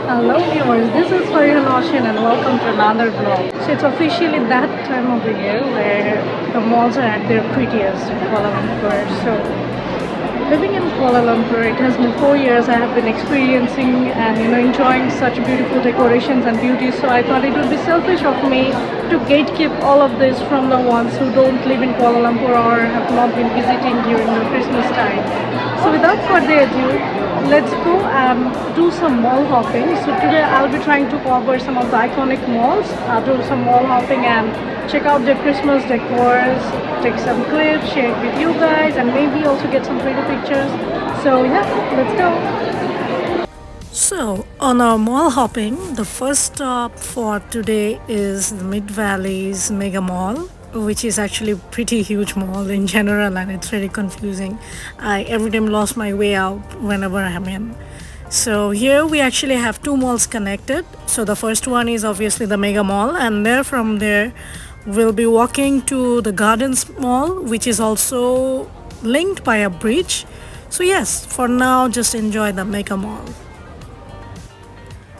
Hello viewers, this is Farhan Oshin and welcome to another vlog. So it's officially that time of the year where the malls are at their prettiest in Kuala Lumpur. So living in Kuala Lumpur, it has been 4 years I have been experiencing and enjoying such beautiful decorations and beauty. So I thought it would be selfish of me to gatekeep all of this from the ones who don't live in Kuala Lumpur or have not been visiting during the Christmas time. So without further ado, let's go and do some mall hopping. So today I'll be trying to cover some of the iconic malls, do some mall hopping and check out the Christmas decors, take some clips, share it with you guys and maybe also get some pretty pictures. So yeah, let's go. So on our mall hopping, the first stop for today is the Mid Valley's Mega Mall, which is actually a pretty huge mall in general, and it's very confusing. I every time lost my way out whenever I'm in. So here we actually have two malls connected. So the first one is obviously the Mega Mall, and from there we'll be walking to the Gardens Mall, which is also linked by a bridge. So yes, for now just enjoy the Mega Mall.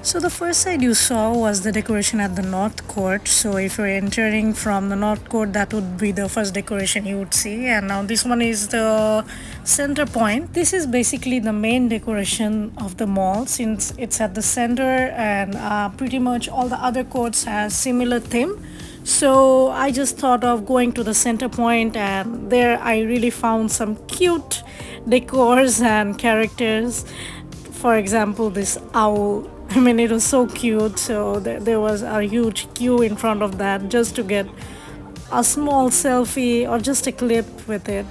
So the first side you saw was the decoration at the North Court. So if you're entering from the North Court, that would be the first decoration you would see. And now this one is the center point. This is basically the main decoration of the mall since it's at the center, and pretty much all the other courts has similar theme. So I just thought of going to the center point, and there I really found some cute decors and characters. For example, this owl, I mean, it was so cute. So there was a huge queue in front of that just to get a small selfie or just a clip with it.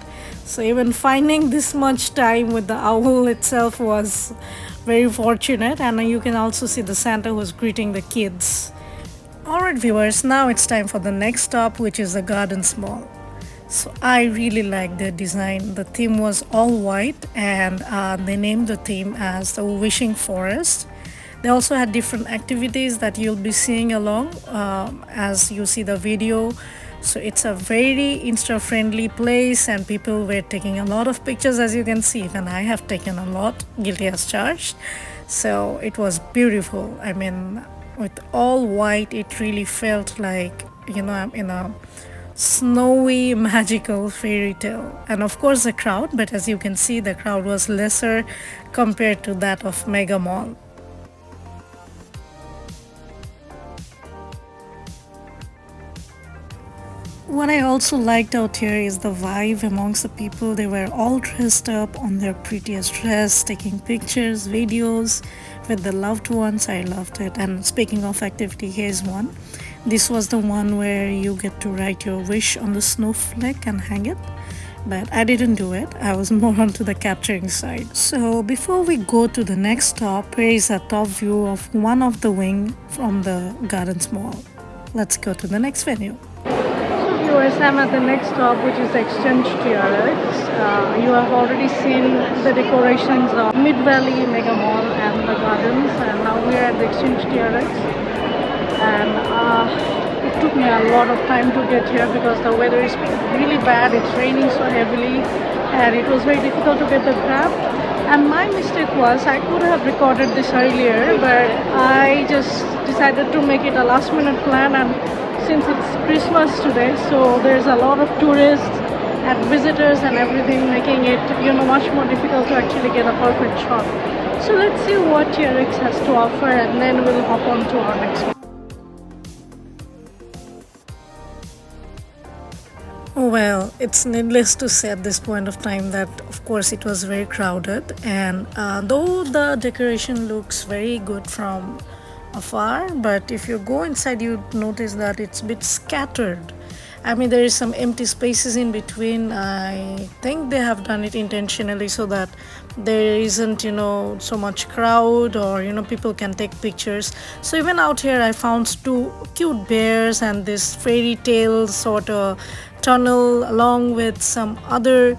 So even finding this much time with the owl itself was very fortunate. And you can also see the Santa who was greeting the kids. Alright viewers, now it's time for the next stop, which is the Gardens Mall. So I really like their design. The theme was all white, and they named the theme as the Wishing Forest. They also had different activities that you'll be seeing along as you see the video. So it's a very Insta-friendly place, and people were taking a lot of pictures, as you can see. Even I have taken a lot, guilty as charged. So it was beautiful. I mean, with all white, it really felt like, I'm in a snowy magical fairy tale. And of course the crowd, but as you can see, the crowd was lesser compared to that of Mega Mall. What I also liked out here is the vibe amongst the people. They were all dressed up on their prettiest dress, taking pictures, videos with the loved ones. I loved it. And speaking of activity, here's one. This was the one where you get to write your wish on the snowflake and hang it. But I didn't do it. I was more onto the capturing side. So before we go to the next stop, here is a top view of one of the wing from the Gardens Mall. Let's go to the next venue. Viewers, I'm at the next stop, which is Exchange TRX. You have already seen the decorations of Mid Valley Megamall and the gardens, and now we are at the Exchange TRX. And it took me a lot of time to get here because the weather is really bad. It's raining so heavily, and it was very difficult to get the grab. And my mistake was I could have recorded this earlier, but I just decided to make it a last-minute plan. And since it's Christmas today, so there's a lot of tourists and visitors and everything, making it much more difficult to actually get a perfect shot. So let's see what TRX has to offer, and then we'll hop on to our next one. Well, it's needless to say at this point of time that of course it was very crowded, and though the decoration looks very good from afar, but if you go inside you notice that it's a bit scattered. I mean, there is some empty spaces in between. I think they have done it intentionally so that there isn't so much crowd, or people can take pictures. So even out here I found two cute bears and this fairy tale sort of tunnel along with some other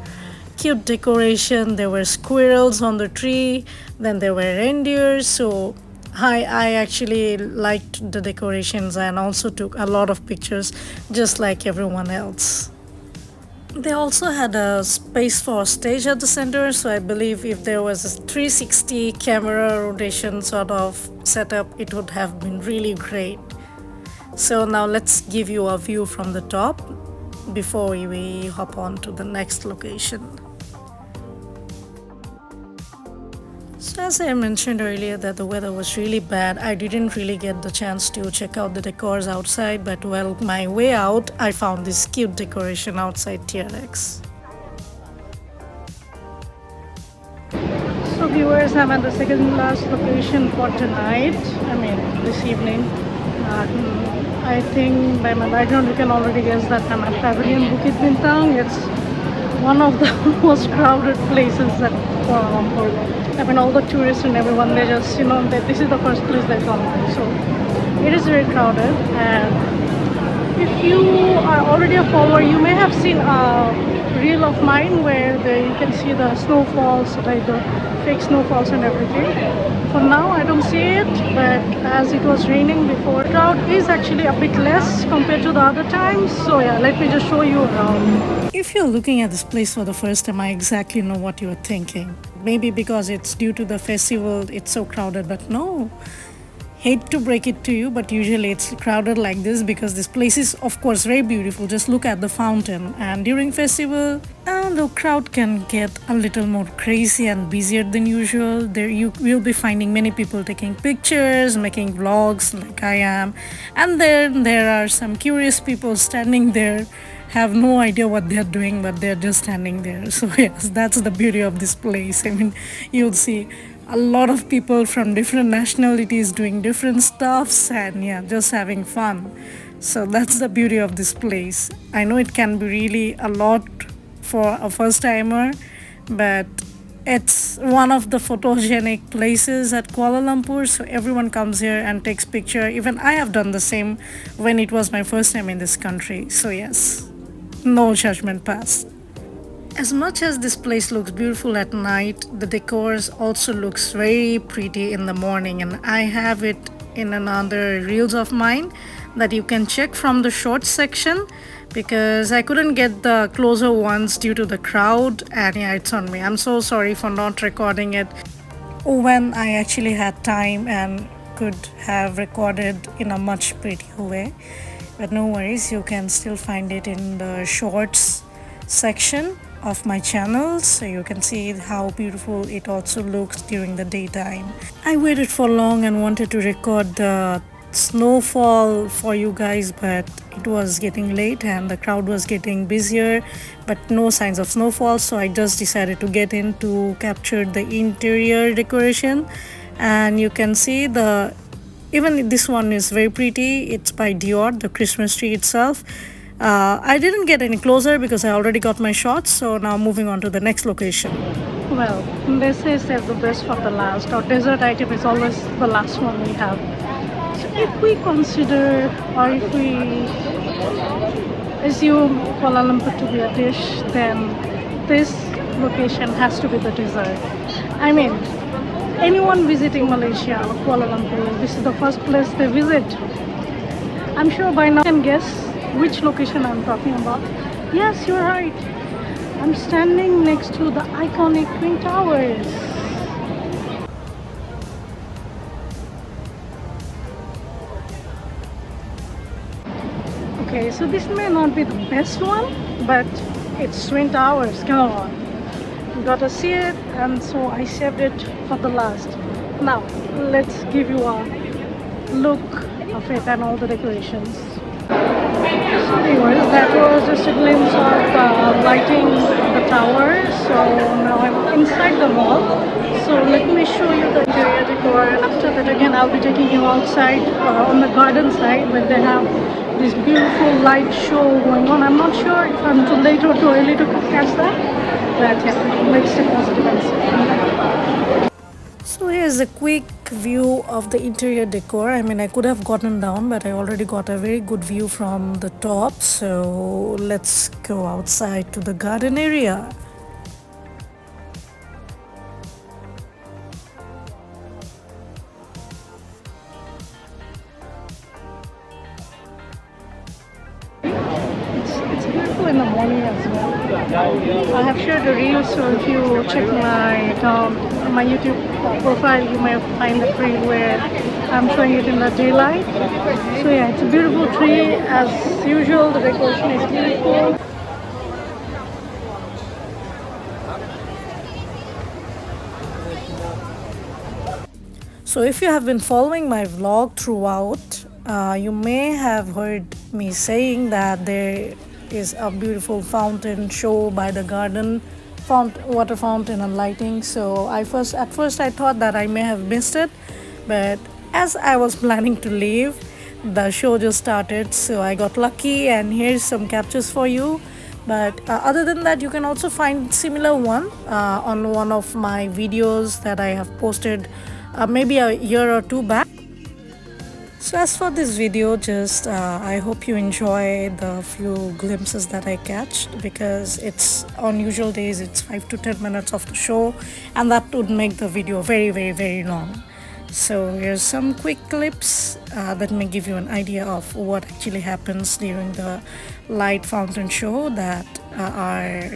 cute decoration. There were squirrels on the tree, then there were reindeers. So I actually liked the decorations and also took a lot of pictures just like everyone else. They also had a space for a stage at the center, so I believe if there was a 360 camera rotation sort of setup, it would have been really great. So now let's give you a view from the top before we hop on to the next location. So as I mentioned earlier that the weather was really bad, I didn't really get the chance to check out the decors outside, but well, my way out, I found this cute decoration outside TRX. So viewers, I'm at the second last location for tonight, this evening. I think by my background you can already guess that I'm at Pavilion Bukit Bintang. It's one of the most crowded places at Kuala Lumpur. All the tourists and everyone, they just, this is the first place they come to. So it is very crowded. And if you are already a follower, you may have seen a reel of mine where you can see the snowfalls, like the fake snowfalls and everything. For now, I don't see it, but as it was raining before, the crowd is actually a bit less compared to the other times. So yeah, let me just show you around. If you're looking at this place for the first time, I exactly know what you're thinking. Maybe because it's due to the festival, it's so crowded, but no. Hate to break it to you, but usually it's crowded like this because this place is of course very beautiful. Just look at the fountain, and during festival the crowd can get a little more crazy and busier than usual. There you will be finding many people taking pictures, making vlogs like I am, and then there are some curious people standing there, have no idea what they're doing, but they're just standing there. So yes, that's the beauty of this place. You'll see a lot of people from different nationalities doing different stuffs and yeah, just having fun. So that's the beauty of this place. I know it can be really a lot for a first timer, but it's one of the photogenic places at Kuala Lumpur, so everyone comes here and takes picture. Even I have done the same when it was my first time in this country. So yes, no judgment pass. As much as this place looks beautiful at night, the decors also looks very pretty in the morning, and I have it in another reels of mine that you can check from the short section because I couldn't get the closer ones due to the crowd, and yeah, it's on me. I'm so sorry for not recording it when I actually had time and could have recorded in a much prettier way. But no worries, you can still find it in the shorts section of my channel, so you can see how beautiful it also looks during the daytime. I waited for long and wanted to record the snowfall for you guys, but it was getting late and the crowd was getting busier, but no signs of snowfall, so I just decided to get in to capture the interior decoration. And you can see even this one is very pretty. It's by Dior, the Christmas tree itself. I didn't get any closer because I already got my shots, so now moving on to the next location. Well, they say save the best for the last. Our dessert item is always the last one we have. So if we consider, or if we assume Kuala Lumpur to be a dish, then this location has to be the dessert. Anyone visiting Malaysia or Kuala Lumpur, this is the first place they visit. I'm sure by now you can guess which location I'm talking about. Yes, you're right. I'm standing next to the iconic Twin Towers. Okay, so this may not be the best one, but it's Twin Towers. Come on. You gotta see it, and so I saved it for the last. Now, let's give you a look of it and all the decorations. So viewers, that was just a glimpse of lighting the tower. So now I'm inside the mall. So let me show you the interior decor, and after that again I'll be taking you outside on the garden side where they have this beautiful light show going on. I'm not sure if I'm too late or too early to catch that, but yeah, let's stay positive and see. So here's a quick view of the interior decor. I could have gotten down, but I already got a very good view from the top. So let's go outside to the garden area. It's beautiful in the morning as well. I have shared a reel, so if you check my account, my YouTube profile, you may find a reel where I'm showing it in the daylight. So yeah, it's a beautiful tree. As usual, the decoration is beautiful. So if you have been following my vlog throughout, you may have heard me saying that there is a beautiful fountain show by the garden, water fountain and lighting. So at first I thought that I may have missed it, but as I was planning to leave, the show just started. So I got lucky, and here's some captures for you. But other than that, you can also find similar one on one of my videos that I have posted maybe a year or two back. So as for this video, just I hope you enjoy the few glimpses that I catch, because it's on usual days it's 5 to 10 minutes of the show, and that would make the video very long. So here's some quick clips that may give you an idea of what actually happens during the light fountain show that are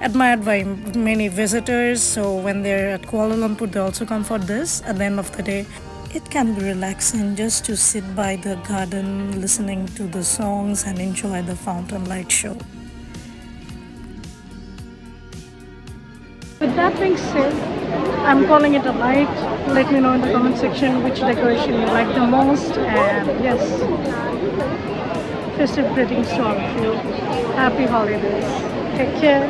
admired by many visitors. So when they're at Kuala Lumpur, they also come for this. At the end of the day, it can be relaxing just to sit by the garden, listening to the songs and enjoy the fountain light show. With that being said, I'm calling it a night. Let me know in the comment section which decoration you like the most. And yes, festive greetings to all of you. Happy holidays. Take care.